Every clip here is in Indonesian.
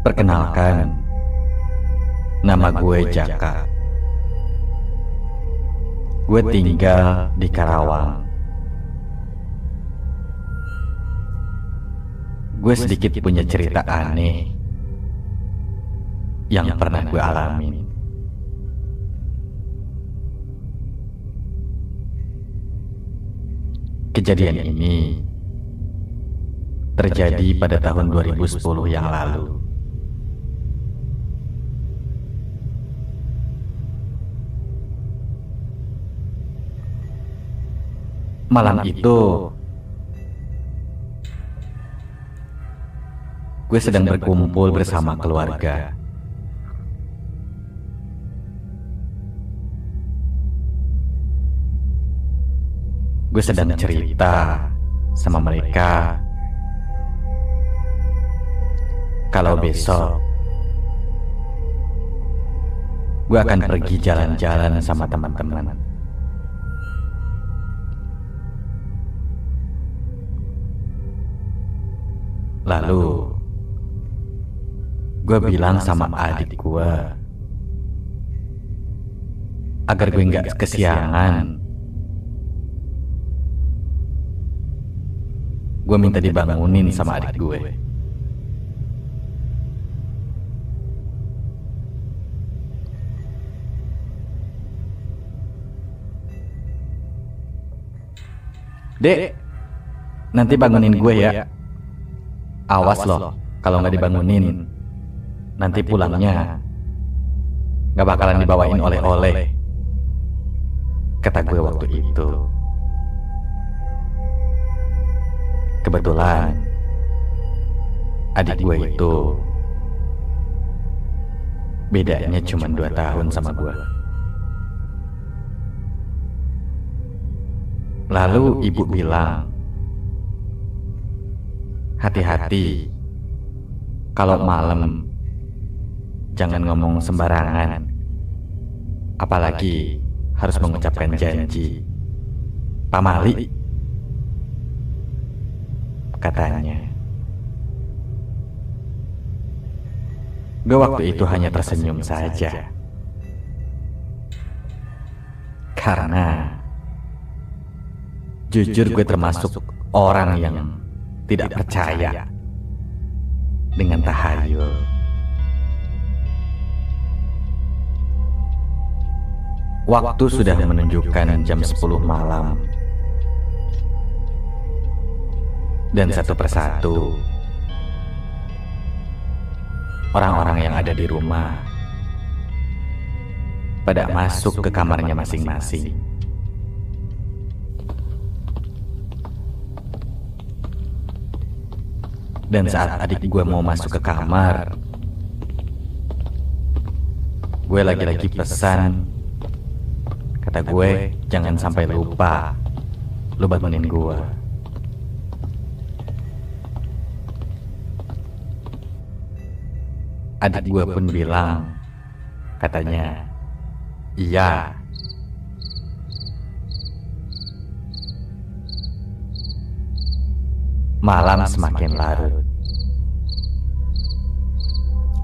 Perkenalkan, nama gue Jaka. Gue tinggal di Karawang. Gue sedikit punya cerita aneh yang pernah gue alamin. Kejadian ini terjadi pada tahun 2010 yang lalu. Malam itu, gue sedang berkumpul bersama keluarga. Gue sedang cerita sama mereka kalau besok gue akan pergi jalan-jalan sama teman-teman. Lalu gue bilang sama adik gue agar gue nggak kesiangan. Gue minta dibangunin sama adik gue. Dek, nanti bangunin gue ya. Awas loh, kalau nggak dibangunin, nanti pulangnya nggak bakalan dibawain oleh-oleh, kata gue waktu itu. Kebetulan adik gue itu bedanya cuma 2 tahun sama gue. Lalu ibu bilang, hati-hati kalau malam, jangan ngomong sembarangan, apalagi harus mengucapkan janji pamali, katanya. Gue waktu itu hanya tersenyum saja, karena jujur gue termasuk orang yang tidak percaya dengan tahayul. Waktu sudah menunjukkan jam 10 malam. Dan satu persatu orang-orang yang ada di rumah pada masuk ke kamarnya masing-masing. Dan saat adik gue mau masuk ke kamar, gue lagi-lagi pesan, kata gue, jangan sampai lupa lu bangunin gue. Adik gue pun bilang, katanya, iya. Malam semakin larut.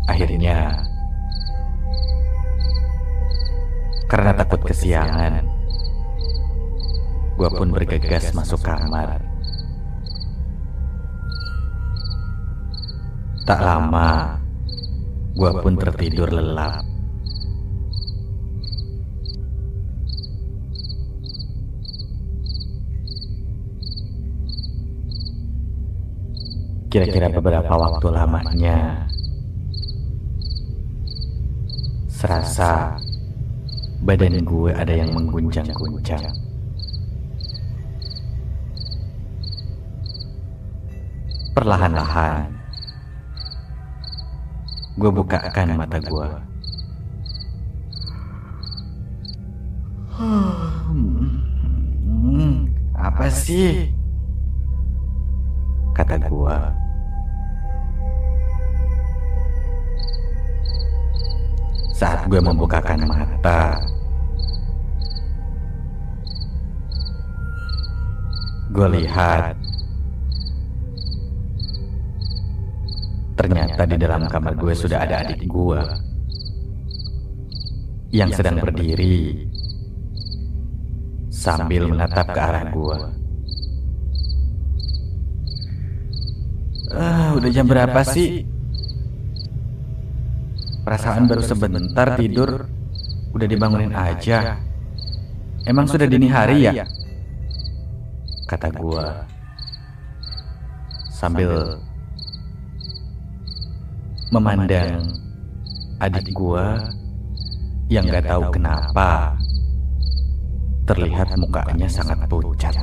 Akhirnya, karena takut kesiangan, gue pun bergegas masuk kamar. Tak lama, gue pun tertidur lelap. Kira-kira beberapa waktu lamanya, serasa badan gue ada yang mengguncang-guncang. Perlahan-lahan, gue bukakan mata gue. Apa sih? Kata gue. Saat gue membukakan mata, gue lihat ternyata di dalam kamar gue sudah ada adik gue yang sedang berdiri sambil menatap ke arah gue. Udah jam berapa sih? Perasaan baru sebentar tidur, udah dibangunin aja. Emang sudah dini hari ya? Kata gue sambil memandang adik gue yang gak tahu kenapa terlihat mukanya sangat pucat.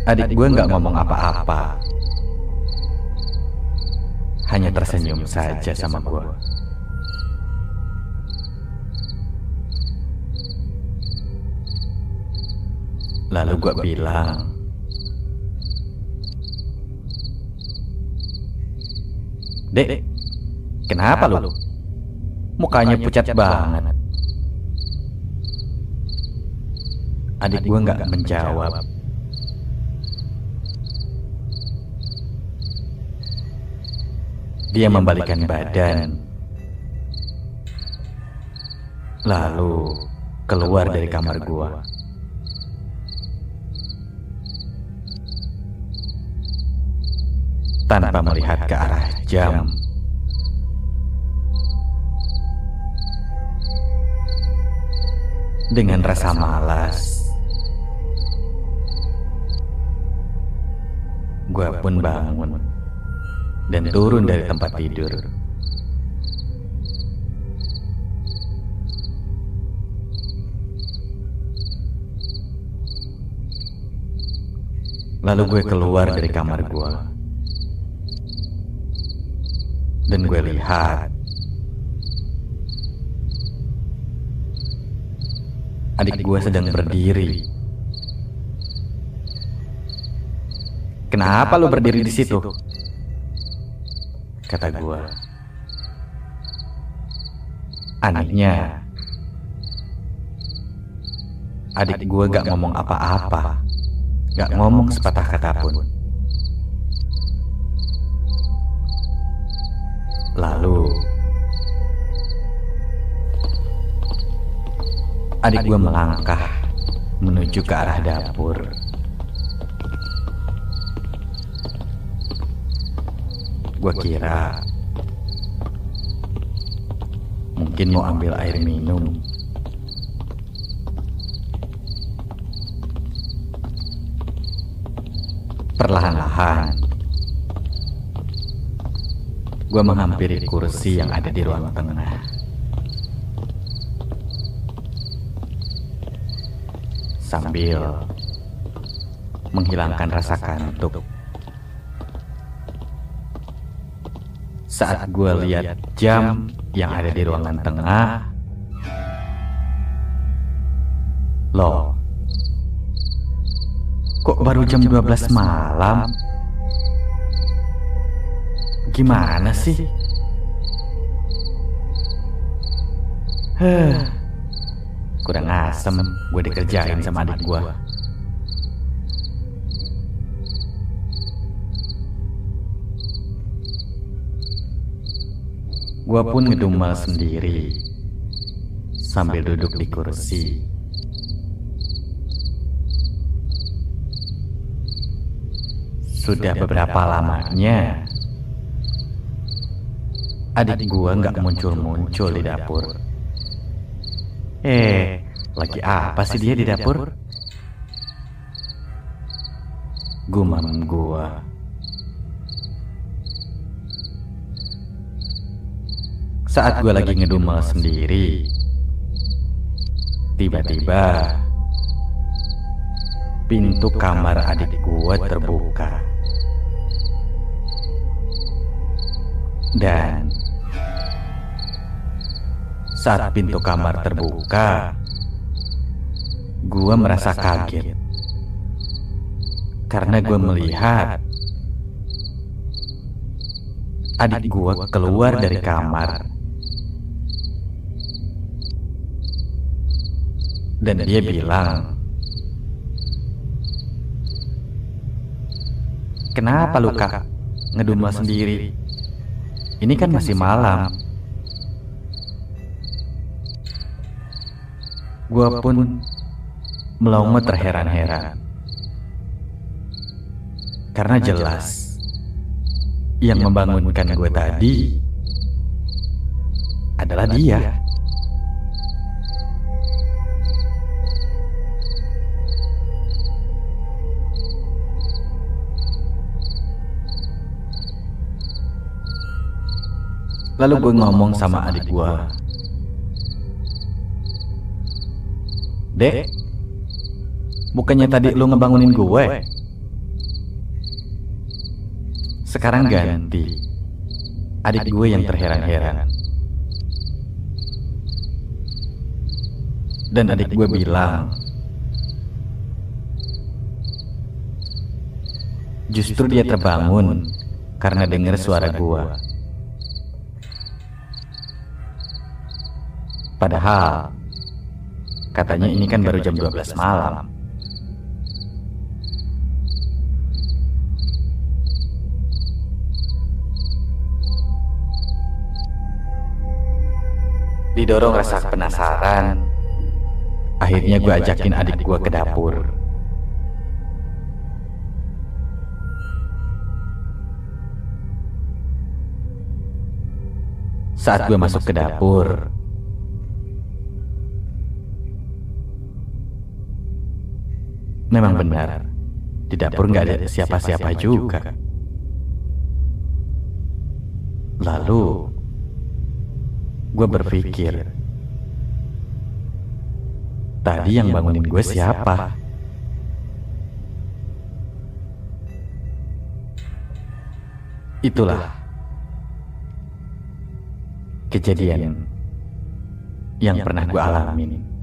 Adik gue gak ngomong apa-apa, hanya tersenyum saja sama gue. Lalu gue bilang, "Dek, kenapa lu? Mukanya pucat banget." Adik gue gak menjawab. Dia membalikkan badan, lalu keluar dari kamar gua. Tanpa melihat ke arah jam. Dengan rasa malas, gua pun bangun dan turun dari tempat tidur. Lalu gue keluar dari kamar gue, dan gue lihat adik gue sedang berdiri. "Kenapa lu berdiri di situ?" kata gue. Anehnya, adik gue gak ngomong apa-apa, gak ngomong sepatah kata pun. Lalu adik gue melangkah menuju ke arah dapur. Gue kira mungkin mau ambil air minum. Perlahan-lahan gue menghampiri kursi yang ada di ruang tengah. Sambil menghilangkan rasa kantuk. Saat gue lihat jam yang ada di ruangan tengah, loh, kok baru jam 12 malam? Gimana sih? Kurang asem gue dikerjain sama adik gue. Gue pun ngedumel sendiri sambil duduk di kursi. Sudah beberapa lamanya adik gue gak muncul-muncul di dapur. Lagi apa sih dia di dapur? Gumam gue. Saat gue lagi ngedumel sendiri, tiba-tiba pintu kamar adik gue terbuka. Dan saat pintu kamar terbuka, gue merasa kaget karena gue melihat adik gue keluar dari kamar. Dan dia bilang, Kenapa lu, Kak? Ngedumel sendiri. Ini kan masih malam. Gua pun melongo terheran-heran. Karena jelas yang membangunkan gue tadi adalah dia. Lalu gue ngomong sama adik gue, "Dek, bukannya tadi lu ngebangunin gue? Sekarang ganti." Adik gue yang terheran-heran. Dan adik gue bilang, justru dia terbangun karena dengar suara gue. Padahal katanya ini kan baru jam 12 malam. Didorong rasa penasaran, akhirnya gue ajakin adik gue ke dapur. Saat gue masuk ke dapur, memang benar, di dapur nggak ada siapa-siapa juga. Lalu, gue berpikir, tadi yang bangunin gue siapa? Itulah kejadian yang pernah gue alamin.